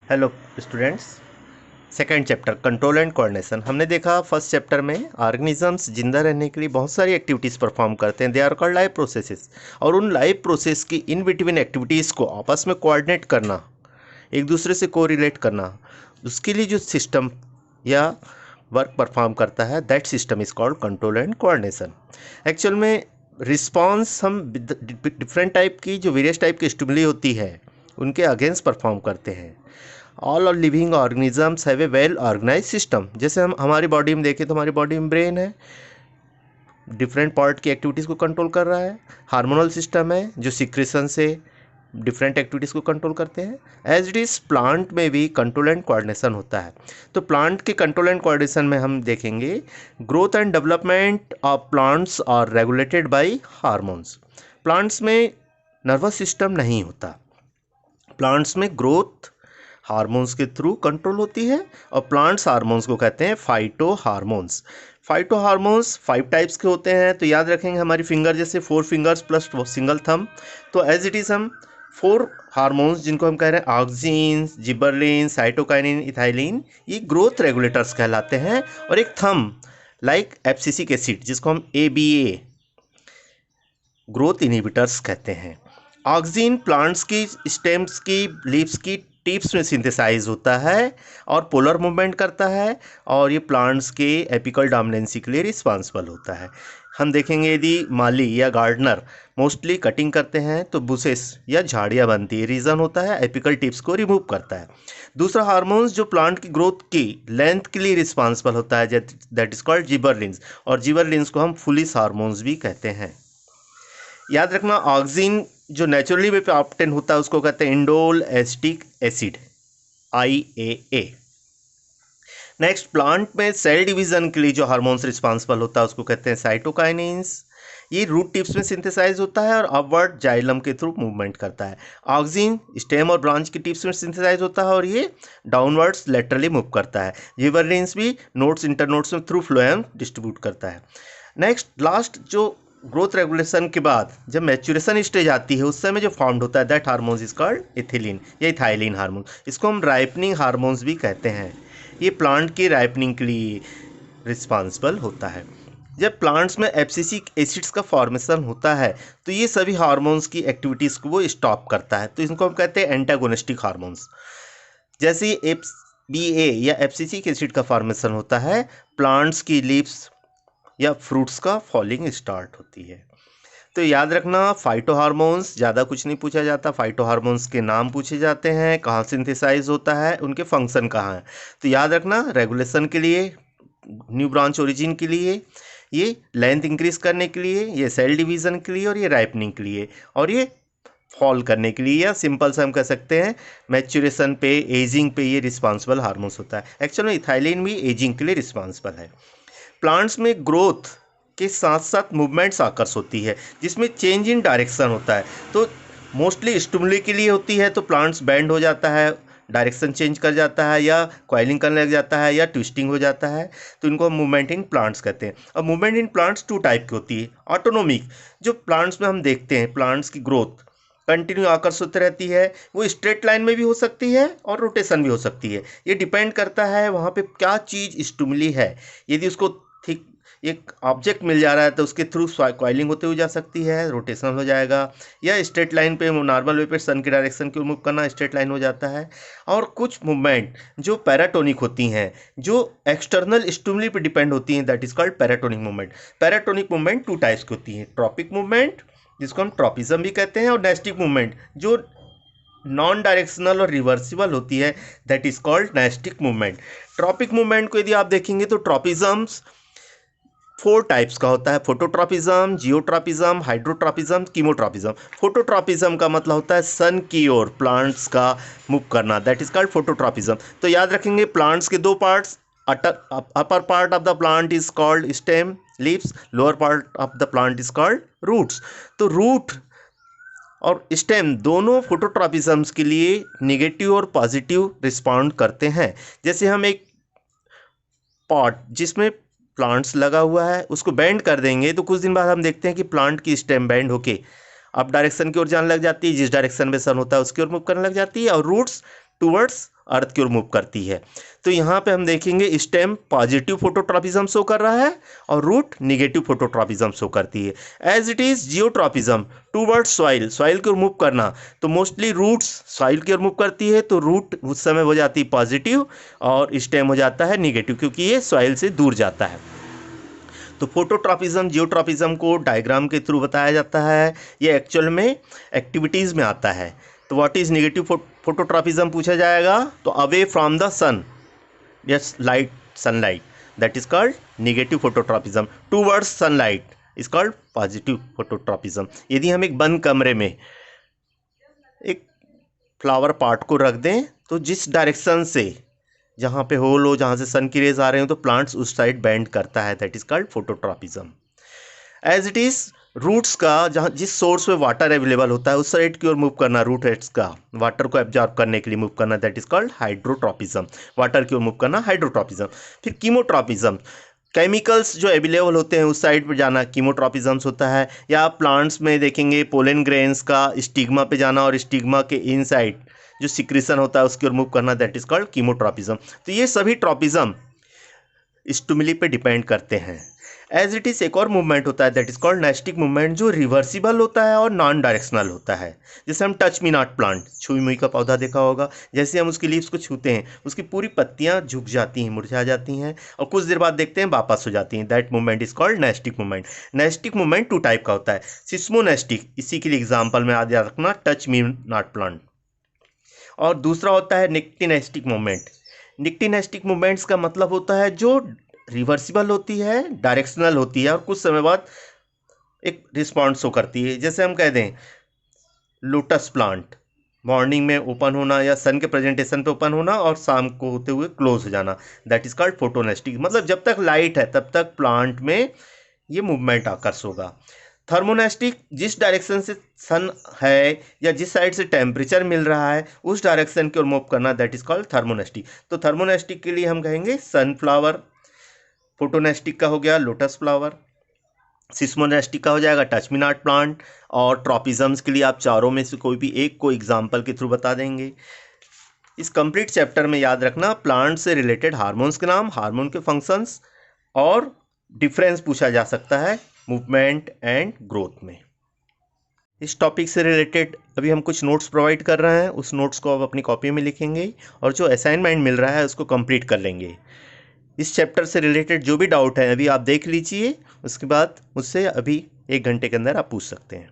Hello students. Second chapter control and coordination हमने देखा। First chapter में ऑर्गेनिजम्स जिंदा रहने के लिए बहुत सारी एक्टिविटीज़ परफॉर्म करते हैं, they are called life processes. और उन लाइव प्रोसेस की इन बिटवीन एक्टिविटीज़ को आपस में कोऑर्डिनेट करना, एक दूसरे से कोरिलेट करना, उसके लिए जो सिस्टम या वर्क परफॉर्म करता है, that system is called control and coordination. Actual में रिस्पॉन्स हम डिफरेंट टाइप की जो वेरियस टाइप की स्टिमुली होती है उनके अगेंस्ट परफॉर्म करते हैं। ऑल और living organisms have a well organise system. जैसे हम हमारी बॉडी में देखें तो हमारी बॉडी में ब्रेन है, डिफरेंट पार्ट की एक्टिविटीज़ को कंट्रोल कर रहा है। हार्मोनल सिस्टम है जो सिक्रेशन से डिफरेंट एक्टिविटीज़ को कंट्रोल करते हैं। एज इट इज़ प्लांट में भी कंट्रोल एंड कोऑर्डिनेशन होता है। तो प्लांट के कंट्रोल एंड कोऑर्डिनेशन में हम देखेंगे growth and development of plants are regulated by hormones. Plants में नर्वस सिस्टम नहीं होता। प्लांट्स में ग्रोथ हार्मोन्स के थ्रू कंट्रोल होती है और प्लांट्स हार्मोन्स को कहते हैं phyto hormones. Phyto hormones 5 types के होते हैं। तो याद रखेंगे हमारी फिंगर जैसे 4 फिंगर्स प्लस सिंगल थंब। तो एज इट इज़ हम 4 हार्मोन्स जिनको हम कह रहे हैं ऑक्सिन, जिबरलिन, साइटोकाइनिन, इथाइलिन, ये ग्रोथ रेगुलेटर्स कहलाते हैं। और एक थंब लाइक एब्सिसिक एसिड जिसको हम ABA ग्रोथ इनहिबिटर्स कहते हैं। ऑक्सिन प्लांट्स की स्टेम्स की लीव्स की टिप्स में सिंथेसाइज होता है और पोलर मूवमेंट करता है और ये प्लांट्स के एपिकल डोमिनेंसी के लिए रिस्पॉन्सिबल होता है। हम देखेंगे यदि माली या गार्डनर मोस्टली कटिंग करते हैं तो बुशेस या झाड़ियाँ बनती है। रीज़न होता है एपिकल टिप्स को रिमूव करता है। दूसरा हार्मोन्स जो प्लांट की ग्रोथ की लेंथ के लिए रिस्पॉन्सिबल होता है, दैट इज कॉल्ड जिबरलिन्स। और जिबरलिन्स को हम फुलिस हार्मोन्स भी कहते हैं। याद रखना ऑक्सिन जो नेचुरली वे पे ऑप्टेन होता है उसको कहते हैं indole acetic acid, IAA। Next plant में सेल डिवीजन के लिए जो हार्मोन्स रिस्पॉन्सिबल होता है उसको कहते हैं साइटोकाइनिन्स। ये रूट टिप्स में सिंथेसाइज होता है और अपवर्ड जाइलम के थ्रू मूवमेंट करता है। ऑक्सिन स्टेम और ब्रांच की टिप्स में सिंथेसाइज होता है और ये डाउनवर्ड्स लेटरली मूव करता है। जिबरलिन्स भी नोड्स इंटरनोड्स में थ्रू फ्लोएम डिस्ट्रीब्यूट करता है। नेक्स्ट लास्ट जो ग्रोथ रेगुलेशन के बाद जब मैच्योरेशन स्टेज आती है उस समय जो फॉर्म्ड होता है that hormones is called ethylene या इथाइलिन हार्मोन। इसको हम राइपनिंग हार्मोन्स भी कहते हैं। ये प्लांट की राइपनिंग के लिए रिस्पॉन्सिबल होता है। जब प्लांट्स में एब्सिसिक एसिड्स का फॉर्मेशन होता है तो ये सभी हार्मोन्स की एक्टिविटीज़ को वो स्टॉप करता है। तो इनको हम कहते हैं एंटागोनिस्टिक हार्मोन्स। जैसे ही ABA या एब्सिसिक एसिड का फॉर्मेशन होता है प्लांट्स की लीव्स या फ्रूट्स का फॉलिंग स्टार्ट होती है। तो याद रखना फाइटो हार्मोन्स ज़्यादा कुछ नहीं पूछा जाता। फाइटो हार्मोन्स के नाम पूछे जाते हैं, कहाँ सिंथेसाइज होता है, उनके फंक्शन कहाँ है। तो याद रखना रेगुलेशन के लिए, न्यू ब्रांच ओरिजिन के लिए, ये लेंथ इंक्रीज करने के लिए, ये सेल डिवीज़न के लिए और ये राइपनिंग के लिए और ये फॉल करने के लिए, या सिंपल सा हम कह सकते हैं मैच्योरेशन पे, एजिंग पे ये रिस्पॉन्सिबल हार्मोन्स होता है। एक्चुअल में इथाइलिन भी एजिंग के लिए रिस्पॉन्सिबल है। प्लांट्स में ग्रोथ के साथ साथ मूवमेंट्स आकर्ष होती है जिसमें चेंज इन डायरेक्शन होता है। तो मोस्टली स्टिमुली के लिए होती है। तो प्लांट्स बेंड हो जाता है, डायरेक्शन चेंज कर जाता है या कॉइलिंग करने लग जाता है या ट्विस्टिंग हो जाता है। तो इनको हम मूवमेंट इन प्लांट्स कहते हैं। अब मूवमेंट इन प्लांट्स 2 टाइप की होती है। ऑटोनोमिक जो प्लांट्स में हम देखते हैं प्लांट्स की ग्रोथ कंटिन्यू आकर्षित रहती है, वो स्ट्रेट लाइन में भी हो सकती है और रोटेशन भी हो सकती है। ये डिपेंड करता है वहाँ पे क्या चीज़ स्टिमुली है। यदि उसको ठीक एक ऑब्जेक्ट मिल जा रहा है तो उसके थ्रू कॉइलिंग होते हुए जा सकती है, रोटेशनल हो जाएगा, या स्ट्रेट लाइन पे नॉर्मल वे पे सन की डायरेक्शन की मूव करना स्ट्रेट लाइन हो जाता है। और कुछ मूवमेंट जो पैराटोनिक होती हैं, जो एक्सटर्नल स्टिमुली पे डिपेंड होती हैं, that is called paratonic movement. Paratonic movement 2 types की होती हैं, ट्रॉपिक मूवमेंट जिसको हम ट्रॉपिज्म भी कहते हैं और नेस्टिक मूवमेंट जो नॉन डायरेक्शनल और रिवर्सिबल होती है, that is called nastic movement. Tropic movement को यदि आप देखेंगे तो ट्रॉपिज्म्स 4 टाइप्स का होता है, phototropism, geotropism, hydrotropism, chemotropism. Phototropism का मतलब होता है सन की ओर प्लांट्स का मूव करना, दैट इज कॉल्ड फोटोट्रॉपिज्म। तो याद रखेंगे प्लांट्स के 2 parts, upper part of the plant is called stem leaves, lower part of the plant is called roots. तो रूट और स्टेम दोनों फोटोट्रॉपिज्म्स के लिए नेगेटिव और पॉजिटिव रिस्पॉन्ड करते हैं। जैसे हम एक पॉट जिसमें प्लांट्स लगा हुआ है उसको बेंड कर देंगे तो कुछ दिन बाद हम देखते हैं कि प्लांट की स्टेम बेंड होके अप डायरेक्शन की ओर जाने लग जाती है, जिस डायरेक्शन में सन होता है उसकी ओर मूव करने लग जाती है, और रूट्स टूवर्ड्स अर्थ की ओर मूव करती है। तो यहाँ पे हम देखेंगे स्टेम पॉजिटिव फोटोट्रॉपिज्म शो कर रहा है और रूट निगेटिव फोटोट्रॉपिज्म शो करती है। As it is geotropism towards soil, soil की ओर मूव करना, तो मोस्टली रूट्स सॉइल की ओर मूव करती है, तो रूट उस समय हो जाती है पॉजिटिव और स्टेम हो जाता है निगेटिव, क्योंकि ये सॉइल से दूर जाता है। तो फोटोट्रॉपिज्म जियोट्रॉपिज्म को डायग्राम के थ्रू बताया जाता है, ये एक्चुअल में एक्टिविटीज़ में आता है। तो व्हाट इज़ निगेटिव फोटोट्रॉपिज्म पूछा जाएगा, तो away from the sun, yes light, sunlight, that is called negative phototropism. Towards sunlight is called positive phototropism. यदि हम एक बंद कमरे में एक फ्लावर पॉट को रख दें, तो जिस डायरेक्शन से, जहाँ पे होल हो, जहाँ से सन की रेज आ रहे हो, तो प्लांट्स उस साइड बेंड करता है, that is called phototropism. As it is roots का, जहाँ जिस सोर्स में वाटर अवेलेबल होता है उस साइड की ओर मूव करना, रूट हेड्स का वाटर को एब्जॉर्ब करने के लिए मूव करना, that is called hydrotropism. Water की ओर मूव करना हाइड्रोट्रॉपिज्म। फिर कीमोट्रॉपिज्म, केमिकल्स जो अवेलेबल होते हैं उस साइड पर जाना, कीमोट्रॉपिज्म्स होता है। या प्लांट्स में देखेंगे पोलन ग्रेन्स का स्टिग्मा पे जाना और स्टिग्मा के इनसाइड जो सिक्रीशन होता है उसकी ओर मूव करना, दैट इज कॉल्ड कीमोट्रॉपिज्म। तो ये सभी ट्रॉपिज्म स्टिमुली पे डिपेंड करते हैं। एज इट इज एक और मूवमेंट होता है, that is called nastic movement, जो रिवर्सिबल होता है और नॉन डायरेक्शनल होता है। जैसे हम टच मी नॉट प्लांट, छुई मुई का पौधा देखा होगा, जैसे हम उसकी लीव्स को छूते हैं उसकी पूरी पत्तियां झुक जाती हैं, मुरझा जाती हैं और कुछ देर बाद देखते हैं वापस हो जाती हैं, that movement is called nastic movement. Nastic movement 2 type का होता है, सिस्मोनेस्टिक, इसी के लिए एग्जाम्पल में याद रखना टच मी नॉट प्लांट, और दूसरा होता है निक्टिनेस्टिक मूवमेंट। निक्टिनेस्टिक मूवमेंट्स का मतलब होता है जो रिवर्सिबल होती है, डायरेक्शनल होती है और कुछ समय बाद एक रिस्पॉन्स शो करती है। जैसे हम कह दें लोटस प्लांट, मॉर्निंग में ओपन होना या सन के प्रेजेंटेशन पे ओपन होना और शाम को होते हुए क्लोज हो जाना, दैट इज कॉल्ड फोटोनेस्टिक। मतलब जब तक लाइट है तब तक प्लांट में ये मूवमेंट आकर्ष होगा। थर्मोनेस्टिक, जिस डायरेक्शन से सन है या जिस साइड से टेम्परेचर मिल रहा है उस डायरेक्शन की ओर मूव करना, दैट इज कॉल्ड थर्मोनेस्टिक। तो थर्मोनेस्टिक के लिए हम कहेंगे सनफ्लावर, फोटोनेस्टिक का हो गया लोटस फ्लावर, सिस्मोनेस्टिक का हो जाएगा टच मी नॉट प्लांट, और ट्रॉपिज्म्स के लिए आप चारों में से कोई भी एक को एग्जाम्पल के थ्रू बता देंगे। इस कंप्लीट चैप्टर में याद रखना प्लांट से रिलेटेड हार्मोन्स के नाम, हार्मोन के फंक्शंस और डिफरेंस पूछा जा सकता है मूवमेंट एंड ग्रोथ में। इस टॉपिक से रिलेटेड अभी हम कुछ नोट्स प्रोवाइड कर रहे हैं, उस नोट्स को आप अपनी कॉपी में लिखेंगे और जो असाइनमेंट मिल रहा है उसको कंप्लीट कर लेंगे। इस चैप्टर से रिलेटेड जो भी डाउट है अभी आप देख लीजिए, उसके बाद मुझसे अभी 1 घंटे के अंदर आप पूछ सकते हैं।